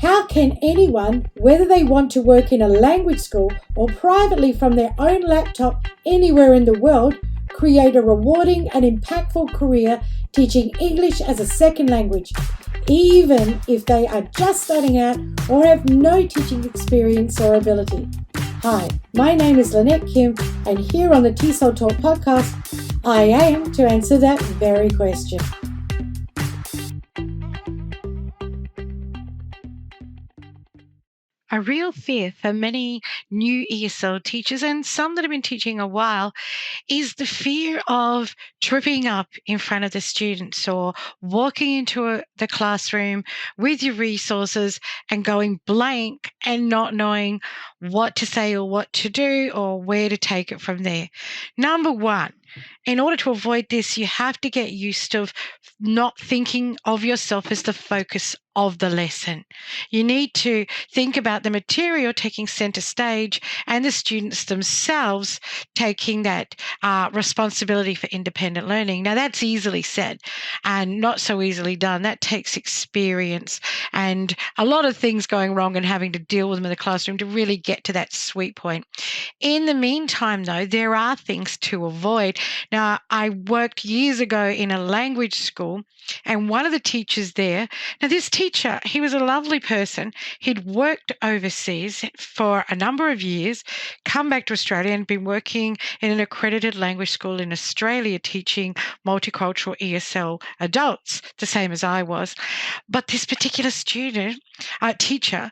How can anyone, whether they want to work in a language school or privately from their own laptop anywhere in the world, create a rewarding and impactful career teaching English as a second language, even if they are just starting out or have no teaching experience or ability? Hi, my name is Lynette Kim, and here on the TESOL Talk podcast, I aim to answer that very question. A real fear for many new ESL teachers and some that have been teaching a while is the fear of tripping up in front of the students or walking into the classroom with your resources and going blank and not knowing what to say or what to do or where to take it from there. Number one, in order to avoid this, you have to get used to not thinking of yourself as the focus of the lesson. You need to think about the material taking center stage and the students themselves taking that responsibility for independent learning. Now, that's easily said and not so easily done. That takes experience and a lot of things going wrong and having to deal with them in the classroom to really get to that sweet point. In the meantime, though, there are things to avoid. Now, I worked years ago in a language school, and one of the teachers there, now this teacher, he was a lovely person. He'd worked overseas for a number of years, come back to Australia and been working in an accredited language school in Australia teaching multicultural ESL adults, the same as I was. But this particular teacher,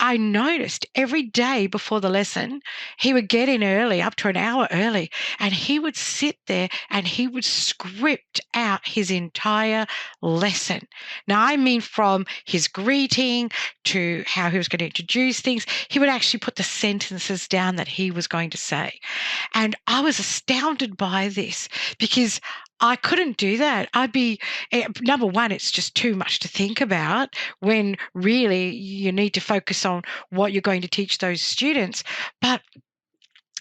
I noticed every day before the lesson, he would get in early, up to an hour early, and he would sit there and he would script out his entire lesson. Now, I mean, from his greeting to how he was going to introduce things, he would actually put the sentences down that he was going to say. And I was astounded by this because I couldn't do that. Number one, it's just too much to think about when really you need to focus on what you're going to teach those students. But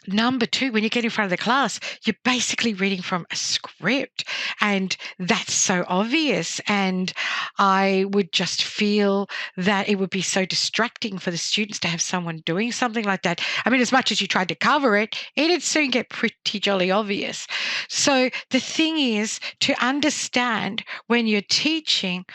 number two, when you get in front of the class, you're basically reading from a script, and that's so obvious. And I would just feel that it would be so distracting for the students to have someone doing something like that. I mean, as much as you tried to cover it, it'd soon get pretty jolly obvious. So the thing is to understand when you're teaching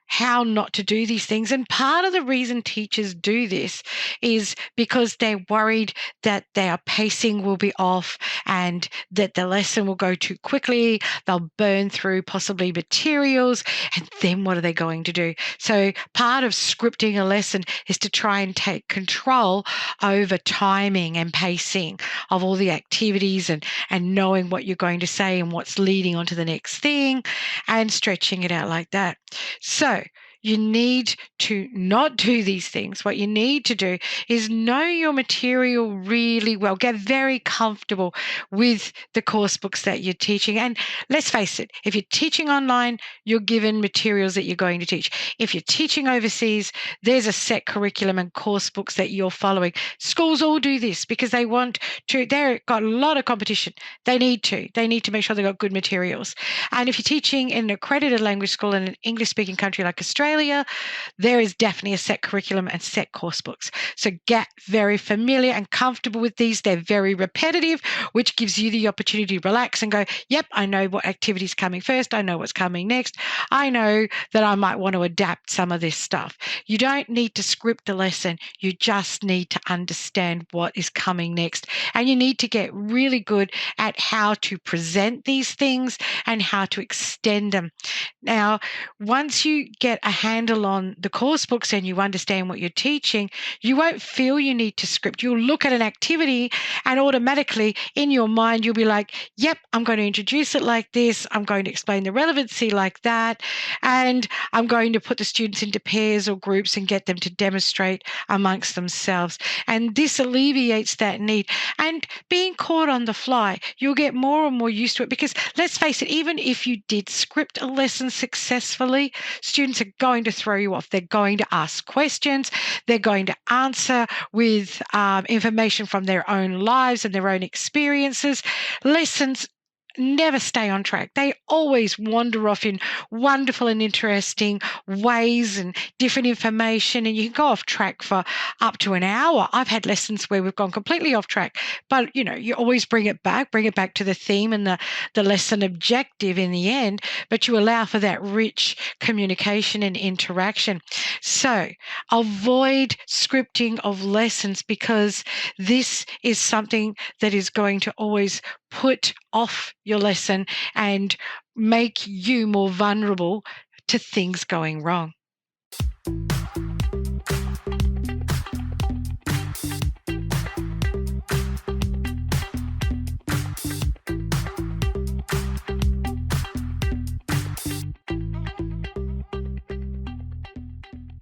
how not to do these things. And part of the reason teachers do this is because they're worried that their pacing will be off and that the lesson will go too quickly. They'll burn through possibly materials, and then what are they going to do? So part of scripting a lesson is to try and take control over timing and pacing of all the activities and knowing what you're going to say and what's leading on to the next thing and stretching it out like that. So you need to not do these things. What you need to do is know your material really well. Get very comfortable with the course books that you're teaching. And let's face it, if you're teaching online, you're given materials that you're going to teach. If you're teaching overseas, there's a set curriculum and course books that you're following. Schools all do this because they want to. They've got a lot of competition. They need to make sure they've got good materials. And if you're teaching in an accredited language school in an English-speaking country like Australia, there is definitely a set curriculum and set course books. So get very familiar and comfortable with these. They're very repetitive, which gives you the opportunity to relax and go, yep, I know what activity's coming first. I know what's coming next. I know that I might want to adapt some of this stuff. You don't need to script the lesson. You just need to understand what is coming next. And you need to get really good at how to present these things and how to extend them. Now, once you get a handle on the course books and you understand what you're teaching, you won't feel you need to script. You'll look at an activity and automatically in your mind, you'll be like, yep, I'm going to introduce it like this. I'm going to explain the relevancy like that. And I'm going to put the students into pairs or groups and get them to demonstrate amongst themselves. And this alleviates that need. And being caught on the fly, you'll get more and more used to it because let's face it, even if you did script a lesson successfully, students are going to throw you off. They're going to ask questions. They're going to answer with information from their own lives and their own experiences. Lessons never stay on track. They always wander off in wonderful and interesting ways and different information, and you can go off track for up to an hour. I've had lessons where we've gone completely off track, but you always bring it back to the theme and the lesson objective in the end, but you allow for that rich communication and interaction. So avoid scripting of lessons, because this is something that is going to always put off your lesson and make you more vulnerable to things going wrong.